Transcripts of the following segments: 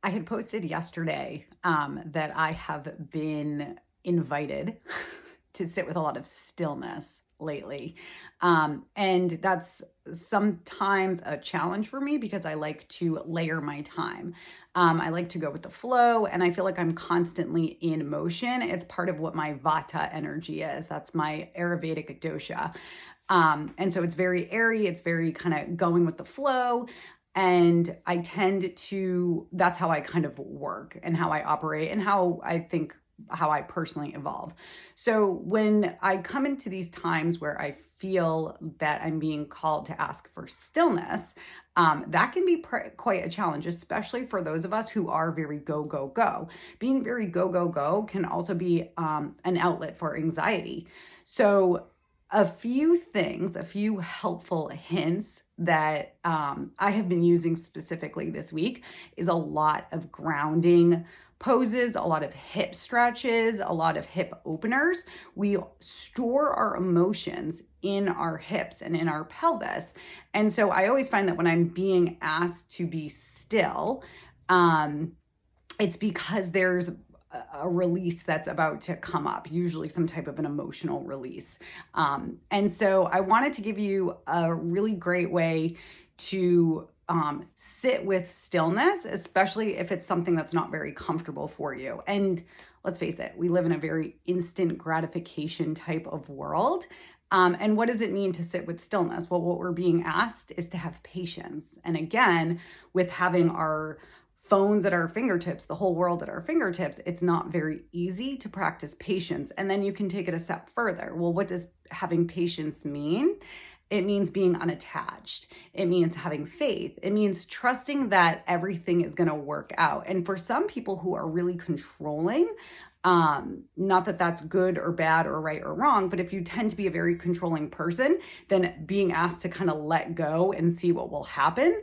I had posted yesterday that I have been invited to sit with a lot of stillness lately. And that's sometimes a challenge for me because I like to layer my time. I like to go with the flow, and I feel like I'm constantly in motion. It's part of what my vata energy is. That's my Ayurvedic dosha. And so it's very airy, it's very kind of going with the flow. And I tend to, that's how I kind of work and how I operate and how I think, how I personally evolve. So when I come into these times where I feel that I'm being called to ask for stillness, that can be quite a challenge, especially for those of us who are very go, go, go. Being very go, go, go can also be an outlet for anxiety. So a few things, a few helpful hints that I have been using specifically this week is a lot of grounding poses, a lot of hip stretches, a lot of hip openers. We store our emotions in our hips and in our pelvis. And so I always find that when I'm being asked to be still, it's because there's a release that's about to come up, usually some type of an emotional release. And so I wanted to give you a really great way to sit with stillness, especially if it's something that's not very comfortable for you. And let's face it, we live in a very instant gratification type of world. And what does it mean to sit with stillness? Well, what we're being asked is to have patience. And again, with having our phones at our fingertips, the whole world at our fingertips, it's not very easy to practice patience. And then you can take it a step further. Well, what does having patience mean? It means being unattached. It means having faith. It means trusting that everything is going to work out. And for some people who are really controlling, not that that's good or bad or right or wrong, but if you tend to be a very controlling person, then being asked to kind of let go and see what will happen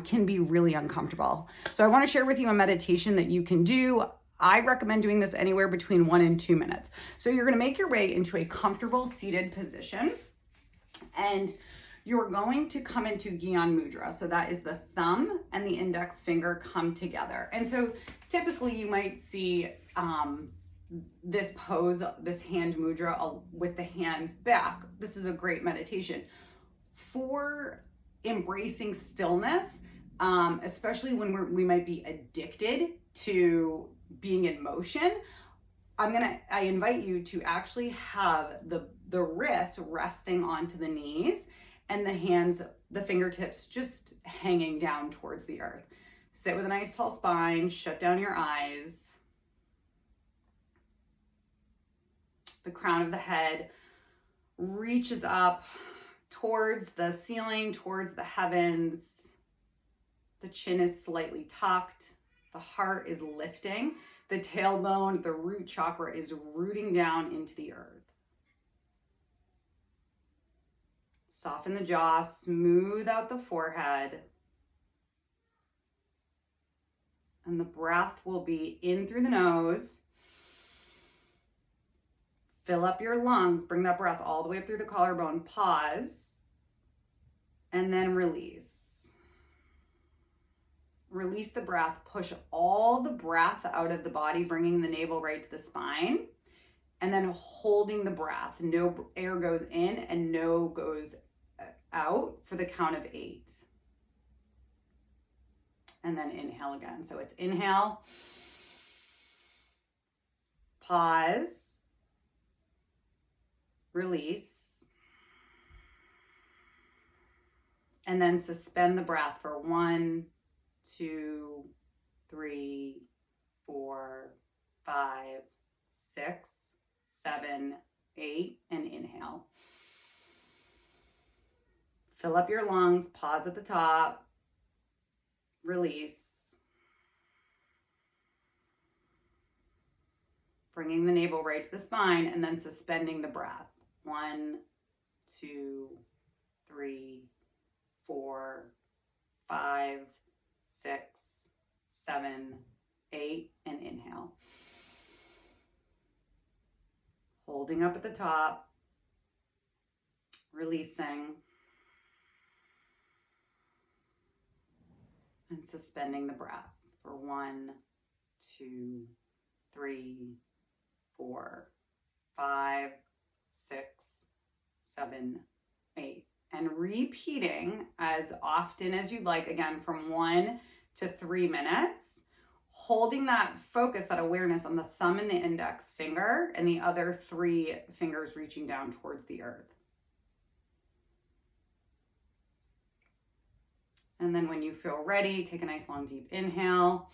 can be really uncomfortable. So I want to share with you a meditation that you can do. I recommend doing this anywhere between 1 and 2 minutes. So you're going to make your way into a comfortable seated position, and you're going to come into Gyan Mudra. So that is the thumb and the index finger come together. And so typically you might see this pose, this hand mudra with the hands back. This is a great meditation for embracing stillness, especially when we might be addicted to being in motion. I invite you to actually have the wrists resting onto the knees and the hands, the fingertips just hanging down towards the earth. Sit with a nice tall spine, shut down your eyes. The crown of the head reaches up towards the ceiling, towards the heavens. The chin is slightly tucked. The heart is lifting. The tailbone, the root chakra is rooting down into the earth. Soften the jaw, smooth out the forehead. And the breath will be in through the nose. Fill up your lungs, bring that breath all the way up through the collarbone, pause, and then release. Release the breath, push all the breath out of the body, bringing the navel right to the spine, and then holding the breath. No air goes in and no goes out for the count of 8. And then inhale again. So it's inhale, pause, release, and then suspend the breath for 1, 2, 3, 4, 5, 6, 7, 8, and inhale. Fill up your lungs, pause at the top, release. Bringing the navel right to the spine and then suspending the breath. 1, 2, 3, 4, 5, 6, 7, 8, and inhale. Holding up at the top, releasing, and suspending the breath. for 1, 2, 3, 4, 5, 6, 7, 8. And repeating as often as you'd like, again, from 1 to 3 minutes, holding that focus, that awareness on the thumb and the index finger, and the other 3 fingers reaching down towards the earth. And then when you feel ready, take a nice long deep inhale.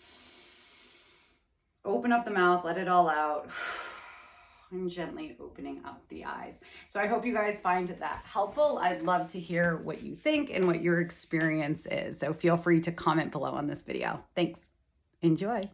Open up the mouth, let it all out. And gently opening up the eyes. So I hope you guys find that helpful. I'd love to hear what you think and what your experience is. So feel free to comment below on this video. Thanks. Enjoy.